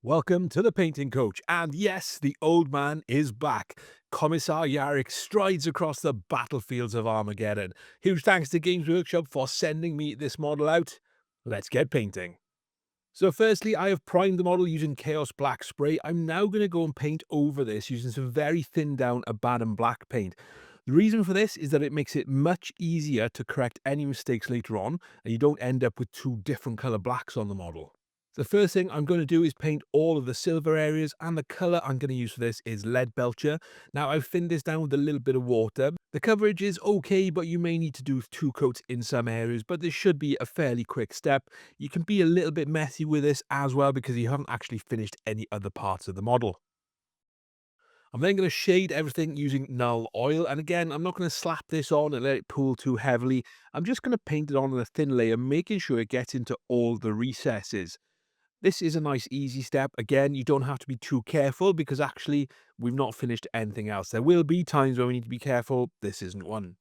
Welcome to the Painting Coach, and yes, the old man is back. Commissar Yarrick strides across the battlefields of Armageddon. Huge thanks to Games Workshop for sending me this model out. Let's get painting. So firstly, I have primed the model using Chaos Black spray. I'm now going to go and paint over this using some very thinned down Abaddon Black paint. The reason for this is that it makes it much easier to correct any mistakes later on, and you don't end up with two different colour blacks on the model. The first thing I'm going to do is paint all of the silver areas, and the colour I'm going to use for this is Leadbelcher. Now I've thinned this down with a little bit of water. The coverage is okay, but you may need to do two coats in some areas, but this should be a fairly quick step. You can be a little bit messy with this as well because you haven't actually finished any other parts of the model. I'm then going to shade everything using Nuln Oil, and again, I'm not going to slap this on and let it pool too heavily. I'm just going to paint it on in a thin layer, making sure it gets into all the recesses. This is a nice easy step. Again, you don't have to be too careful because actually we've not finished anything else. There will be times where we need to be careful. This isn't one.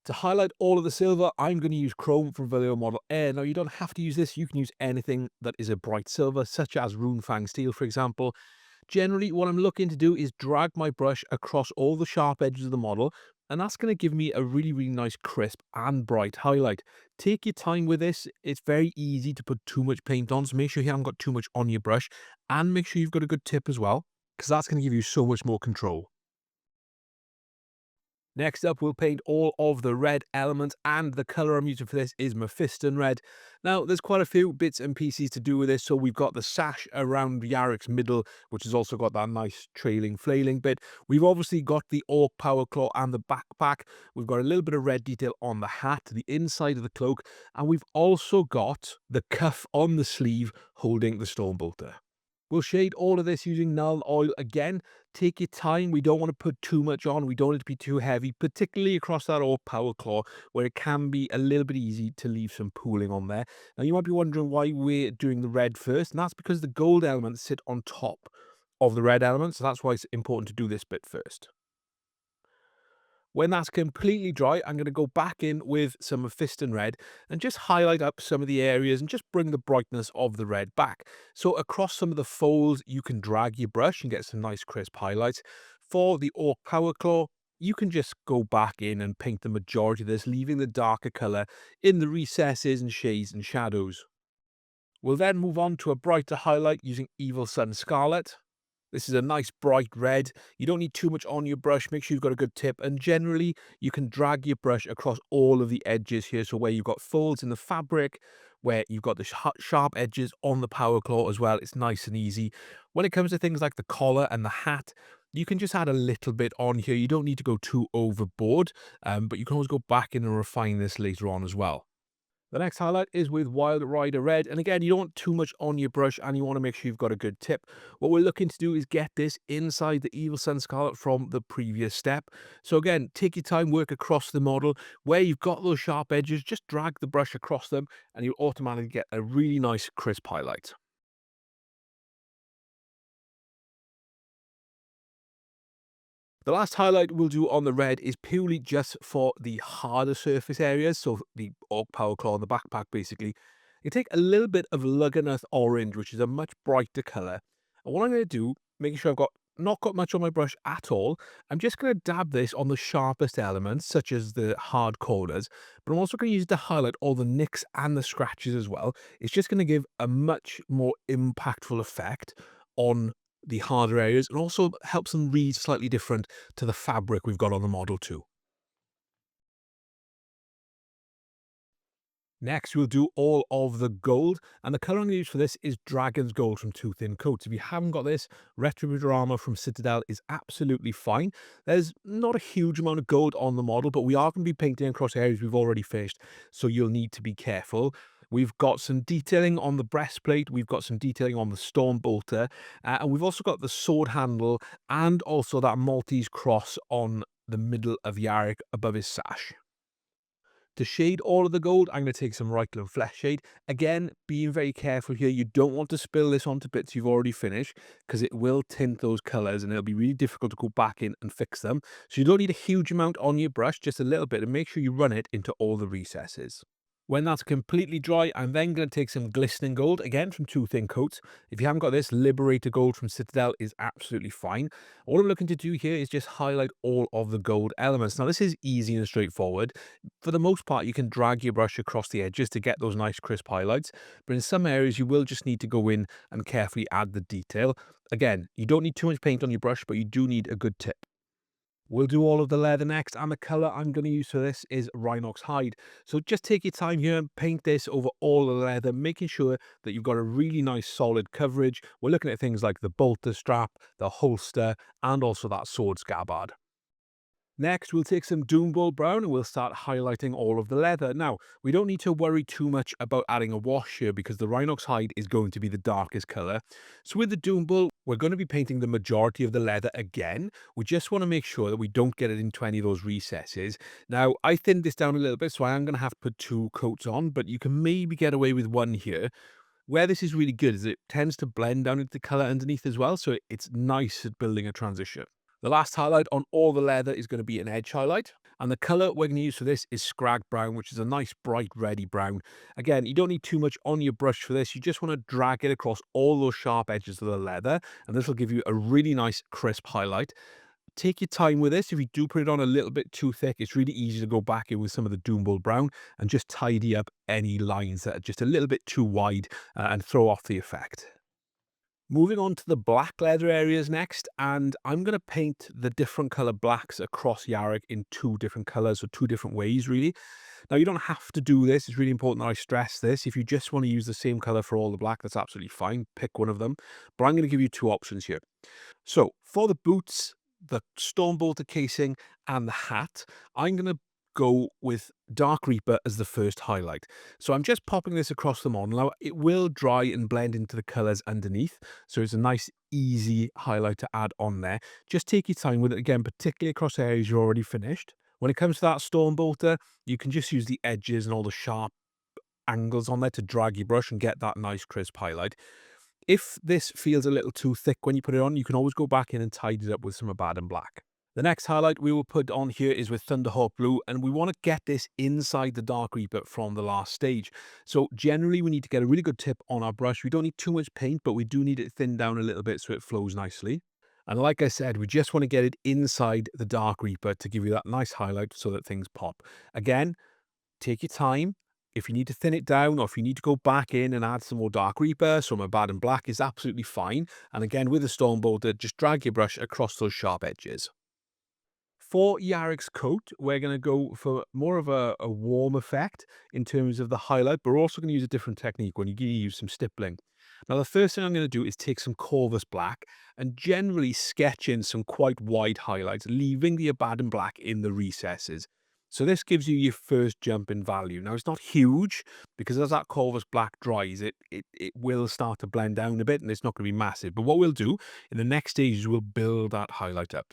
To highlight all of the silver, I'm going to use Chrome from Vallejo Model Air. Now, you don't have to use this. You can use anything that is a bright silver, such as Runefang Steel, for example. Generally, what I'm looking to do is drag my brush across all the sharp edges of the model, and that's going to give me a really nice crisp and bright highlight. Take your time with this. It's very easy to put too much paint on, so make sure you haven't got too much on your brush, and make sure you've got a good tip as well, because that's going to give you so much more control. Next up, we'll paint all of the red elements, and the colour I'm using for this is Mephiston Red. Now, there's quite a few bits and pieces to do with this. So we've got the sash around Yarrick's middle, which has also got that nice trailing, flailing bit. We've obviously got the Orc Power Claw and the backpack. We've got a little bit of red detail on the hat, the inside of the cloak, and we've also got the cuff on the sleeve holding the Stormbolter. We'll shade all of this using Nuln Oil again. Take your time. We don't want to put too much on. We don't want it to be too heavy, particularly across that old power claw where it can be a little bit easy to leave some pooling on there. Now, you might be wondering why we're doing the red first, and that's because the gold elements sit on top of the red elements. So that's why it's important to do this bit first. When that's completely dry, I'm going to go back in with some Mephiston Red and just highlight up some of the areas and just bring the brightness of the red back. So across some of the folds, you can drag your brush and get some nice crisp highlights. For the Orc Power Claw, you can just go back in and paint the majority of this, leaving the darker colour in the recesses and shades and shadows. We'll then move on to a brighter highlight using Evil Sunz Scarlet. This is a nice bright red. You don't need too much on your brush. Make sure you've got a good tip. And generally, you can drag your brush across all of the edges here. So where you've got folds in the fabric, where you've got the sharp edges on the power claw as well, it's nice and easy. When it comes to things like the collar and the hat, you can just add a little bit on here. You don't need to go too overboard, but you can always go back in and refine this later on as well. The next highlight is with Wild Rider Red. And again, you don't want too much on your brush and you want to make sure you've got a good tip. What we're looking to do is get this inside the Evil Sunz Scarlet from the previous step. So again, take your time, work across the model. Where you've got those sharp edges, just drag the brush across them and you'll automatically get a really nice crisp highlight. The last highlight we'll do on the red is purely just for the harder surface areas, so the Orc Power Claw and the backpack basically. You take a little bit of Lugganath Orange, which is a much brighter colour, and what I'm going to do, making sure I've got not got much on my brush at all, I'm just going to dab this on the sharpest elements, such as the hard corners, but I'm also going to use it to highlight all the nicks and the scratches as well. It's just going to give a much more impactful effect on the harder areas and also helps them read slightly different to the fabric we've got on the model too. Next, we'll do all of the gold, and the colour I'm going to use for this is Dragon's Gold from Two Thin Coats. If you haven't got this, Retributor Armour from Citadel is absolutely fine. There's not a huge amount of gold on the model, but we are going to be painting across areas we've already finished, so you'll need to be careful. We've got some detailing on the breastplate, we've got some detailing on the storm bolter, and we've also got the sword handle and also that Maltese cross on the middle of Yarrick above his sash. To shade all of the gold, I'm going to take some Reikland Flesh Shade. Again, being very careful here. You don't want to spill this onto bits you've already finished because it will tint those colours and it'll be really difficult to go back in and fix them. So you don't need a huge amount on your brush, just a little bit, and make sure you run it into all the recesses. When that's completely dry, I'm then going to take some glistening gold, again from two thin coats. If you haven't got this, Liberator Gold from Citadel is absolutely fine. All I'm looking to do here is just highlight all of the gold elements. Now, this is easy and straightforward. For the most part, you can drag your brush across the edges to get those nice crisp highlights, but in some areas, you will just need to go in and carefully add the detail. Again, you don't need too much paint on your brush, but you do need a good tip. We'll do all of the leather next, and the colour I'm going to use for this is Rhinox Hide. So just take your time here and paint this over all the leather, making sure that you've got a really nice solid coverage. We're looking at things like the bolter strap, the holster, and also that sword scabbard. Next, we'll take some Doombull Brown and we'll start highlighting all of the leather. Now, we don't need to worry too much about adding a wash here because the Rhinox Hide is going to be the darkest colour. So with the Doombull, we're going to be painting the majority of the leather again. We just want to make sure that we don't get it into any of those recesses. Now, I thinned this down a little bit, so I am going to have to put two coats on, but you can maybe get away with one here. Where this is really good is it tends to blend down into the colour underneath as well, so it's nice at building a transition. The last highlight on all the leather is going to be an edge highlight. And the colour we're going to use for this is Scrag Brown, which is a nice bright reddy brown. Again, you don't need too much on your brush for this. You just want to drag it across all those sharp edges of the leather. And this will give you a really nice crisp highlight. Take your time with this. If you do put it on a little bit too thick, it's really easy to go back in with some of the Doombull Brown and just tidy up any lines that are just a little bit too wide and throw off the effect. Moving on to the black leather areas next, and I'm going to paint the different color blacks across Yarrick in two different colors, or two different ways, really. Now, you don't have to do this. It's really important that I stress this. If you just want to use the same color for all the black, that's absolutely fine. Pick one of them. But I'm going to give you two options here. So for the boots, the Storm Bolter casing, and the hat, I'm going to go with Dark Reaper as the first highlight. So I'm just popping this across the model. Now, it will dry and blend into the colors underneath. So it's a nice, easy highlight to add on there. Just take your time with it, again, particularly across areas you're already finished. When it comes to that Storm Bolter, you can just use the edges and all the sharp angles on there to drag your brush and get that nice crisp highlight. If this feels a little too thick when you put it on, you can always go back in and tidy it up with some Abaddon Black. The next highlight we will put on here is with Thunderhawk Blue, and we want to get this inside the Dark Reaper from the last stage. So generally we need to get a really good tip on our brush. We don't need too much paint, but we do need it thinned down a little bit so it flows nicely. And like I said, we just want to get it inside the Dark Reaper to give you that nice highlight so that things pop. Again, take your time. If you need to thin it down or if you need to go back in and add some more Dark Reaper, some Abaddon Black is absolutely fine. And again, with the Storm Bolter, just drag your brush across those sharp edges. For Yarrick's coat, we're going to go for more of a warm effect in terms of the highlight, but we're also going to use a different technique when you use some stippling. Now, the first thing I'm going to do is take some Corvus Black and generally sketch in some quite wide highlights, leaving the Abaddon Black in the recesses. So this gives you your first jump in value. Now, it's not huge because as that Corvus Black dries, it will start to blend down a bit and it's not going to be massive. But what we'll do in the next stages, we'll build that highlight up.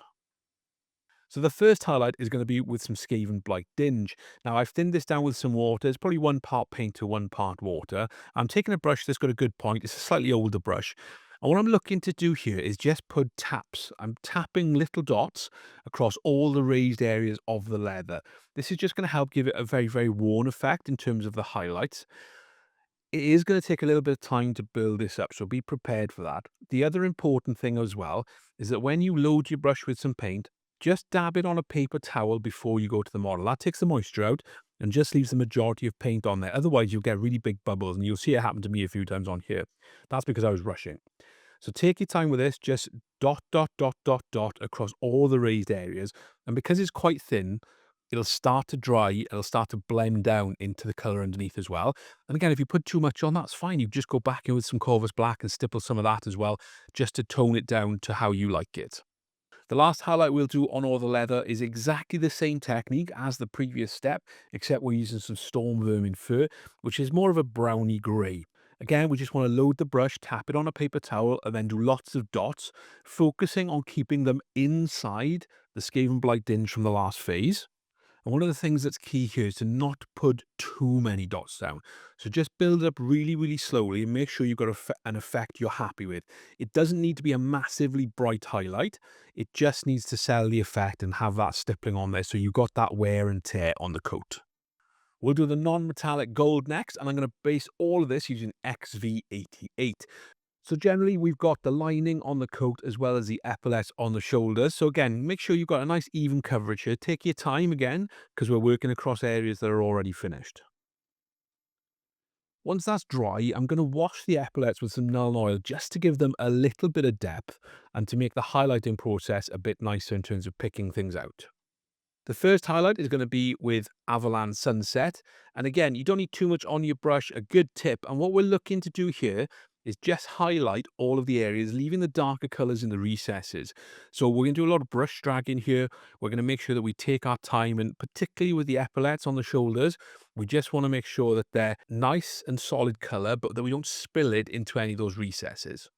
So the first highlight is going to be with some Skaven Blight Dinge. Now I've thinned this down with some water. It's probably 1 part paint to 1 part water. I'm taking a brush that's got a good point. It's a slightly older brush. And what I'm looking to do here is just put taps. I'm tapping little dots across all the raised areas of the leather. This is just going to help give it a very, very worn effect in terms of the highlights. It is going to take a little bit of time to build this up, so be prepared for that. The other important thing as well is that when you load your brush with some paint, just dab it on a paper towel before you go to the model. That takes the moisture out and just leaves the majority of paint on there. Otherwise, you'll get really big bubbles, and you'll see it happen to me a few times on here. That's because I was rushing. So take your time with this, just dot, dot, dot, dot, dot across all the raised areas. And because it's quite thin, it'll start to dry, it'll start to blend down into the colour underneath as well. And again, if you put too much on, that's fine. You just go back in with some Corvus Black and stipple some of that as well, just to tone it down to how you like it. The last highlight we'll do on all the leather is exactly the same technique as the previous step, except we're using some Storm Vermin Fur, which is more of a browny grey. Again, we just want to load the brush, tap it on a paper towel, and then do lots of dots, focusing on keeping them inside the Skaven Blight Dinge from the last phase. And one of the things that's key here is to not put too many dots down. So just build up really, really slowly and make sure you've got an effect you're happy with. It doesn't need to be a massively bright highlight. It just needs to sell the effect and have that stippling on there so you've got that wear and tear on the coat. We'll do the non-metallic gold next, and I'm going to base all of this using XV88. So generally, we've got the lining on the coat as well as the epaulets on the shoulders. So again, make sure you've got a nice even coverage here. Take your time again, because we're working across areas that are already finished. Once that's dry, I'm going to wash the epaulets with some Nuln Oil just to give them a little bit of depth and to make the highlighting process a bit nicer in terms of picking things out. The first highlight is going to be with Abaddon Sunset. And again, you don't need too much on your brush, a good tip. And what we're looking to do here is just highlight all of the areas, leaving the darker colors in the recesses. So we're going to do a lot of brush dragging here. We're going to make sure that we take our time, and particularly with the epaulets on the shoulders, we just want to make sure that they're nice and solid color, but that we don't spill it into any of those recesses.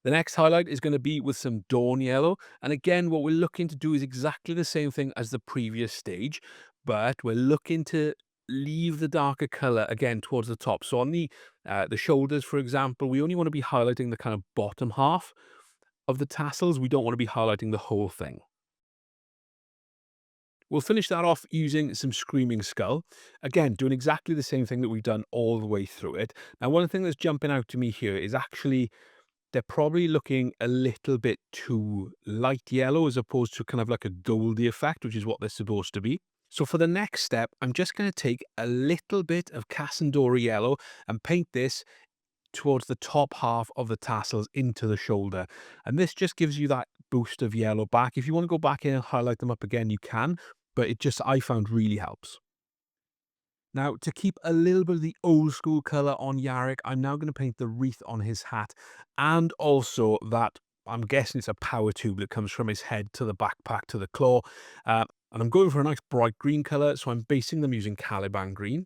The next highlight is going to be with some Dawn Yellow. And again, what we're looking to do is exactly the same thing as the previous stage, but we're looking to leave the darker color again towards the top. So on the shoulders, for example, we only want to be highlighting the kind of bottom half of the tassels. We don't want to be highlighting the whole thing. We'll finish that off using some Screaming Skull. Again, doing exactly the same thing that we've done all the way through it. Now, one thing that's jumping out to me here is actually they're probably looking a little bit too light yellow as opposed to kind of like a goldy effect, which is what they're supposed to be. So for the next step, I'm just going to take a little bit of Cassandora yellow and paint this towards the top half of the tassels into the shoulder. And this just gives you that boost of yellow back. If you want to go back in and highlight them up again, you can, but it just, I found, really helps. Now, to keep a little bit of the old school colour on Yarrick, I'm now going to paint the wreath on his hat, and also that, I'm guessing it's a power tube that comes from his head to the backpack to the claw. And I'm going for a nice bright green colour, so I'm basing them using Caliban green.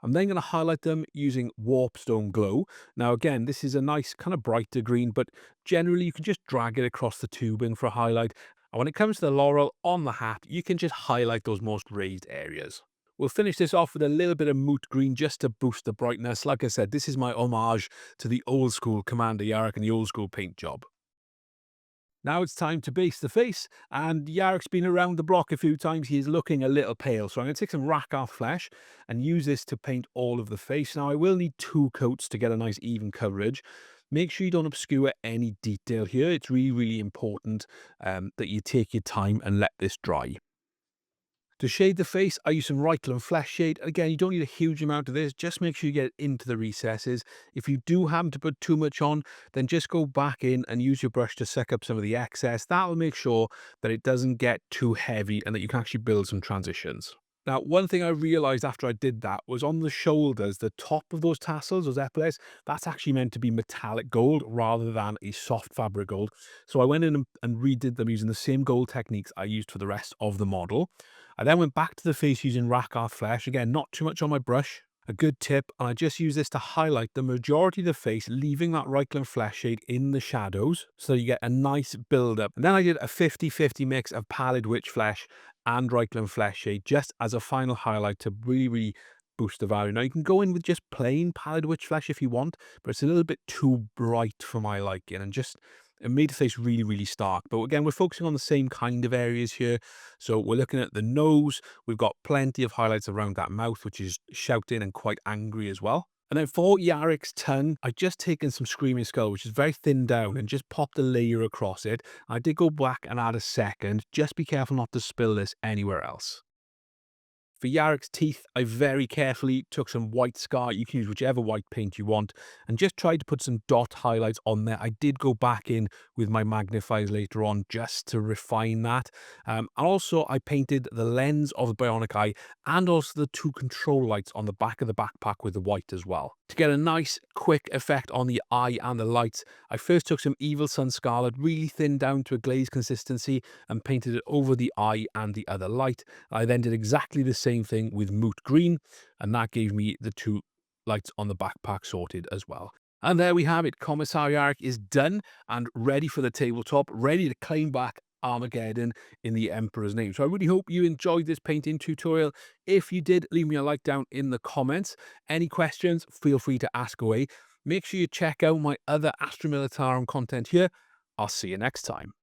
I'm then going to highlight them using Warpstone Glow. Now again, this is a nice kind of brighter green, but generally you can just drag it across the tubing for a highlight. And when it comes to the laurel on the hat, you can just highlight those most raised areas. We'll finish this off with a little bit of moot green just to boost the brightness. Like I said, this is my homage to the old school Commander Yarrick and the old school paint job. Now it's time to base the face, and Yarrick's been around the block a few times. He is looking a little pale, so I'm going to take some Rakarth flesh and use this to paint all of the face. Now I will need 2 coats to get a nice even coverage. Make sure you don't obscure any detail here. It's really, really important that you take your time and let this dry. To shade the face, I use some Reikland Flesh Shade. Again, you don't need a huge amount of this. Just make sure you get it into the recesses. If you do happen to put too much on, then just go back in and use your brush to suck up some of the excess. That will make sure that it doesn't get too heavy and that you can actually build some transitions. Now, one thing I realized after I did that was on the shoulders, the top of those tassels, those epaulets, that's actually meant to be metallic gold rather than a soft fabric gold. So I went in and redid them using the same gold techniques I used for the rest of the model. I then went back to the face using Rakarth Flesh. Again, not too much on my brush. A good tip, and I just use this to highlight the majority of the face, leaving that Reikland Flesh shade in the shadows so you get a nice build up. And then I did a 50-50 mix of Pallid Witch Flesh and Reikland Flesh shade just as a final highlight to really, really boost the value. Now you can go in with just plain Pallid Witch Flesh if you want, but it's a little bit too bright for my liking, and just it made the face really, really stark. But again, we're focusing on the same kind of areas here. So we're looking at the nose. We've got plenty of highlights around that mouth, which is shouting and quite angry as well. And then for Yarrick's tongue, I just taken some Screaming Skull, which is very thin down, and just popped a layer across it. I did go back and add a second. Just be careful not to spill this anywhere else. For Yarrick's teeth, I very carefully took some white Scar. You can use whichever white paint you want, and just tried to put some dot highlights on there. I did go back in with my magnifiers later on just to refine that. And also, I painted the lens of the Bionic Eye and also the 2 control lights on the back of the backpack with the white as well. To get a nice, quick effect on the eye and the lights, I first took some Evil Sunz Scarlet, really thin down to a glaze consistency, and painted it over the eye and the other light. I then did exactly the same thing with Moot Green, and that gave me the 2 lights on the backpack sorted as well. And there we have it. Commissar Yarrick is done and ready for the tabletop, ready to claim back Armageddon in the Emperor's name. So I really hope you enjoyed this painting tutorial. If you did, leave me a like down in the comments. Any questions, feel free to ask away. Make sure you check out my other Astra Militarum content here. I'll see you next time.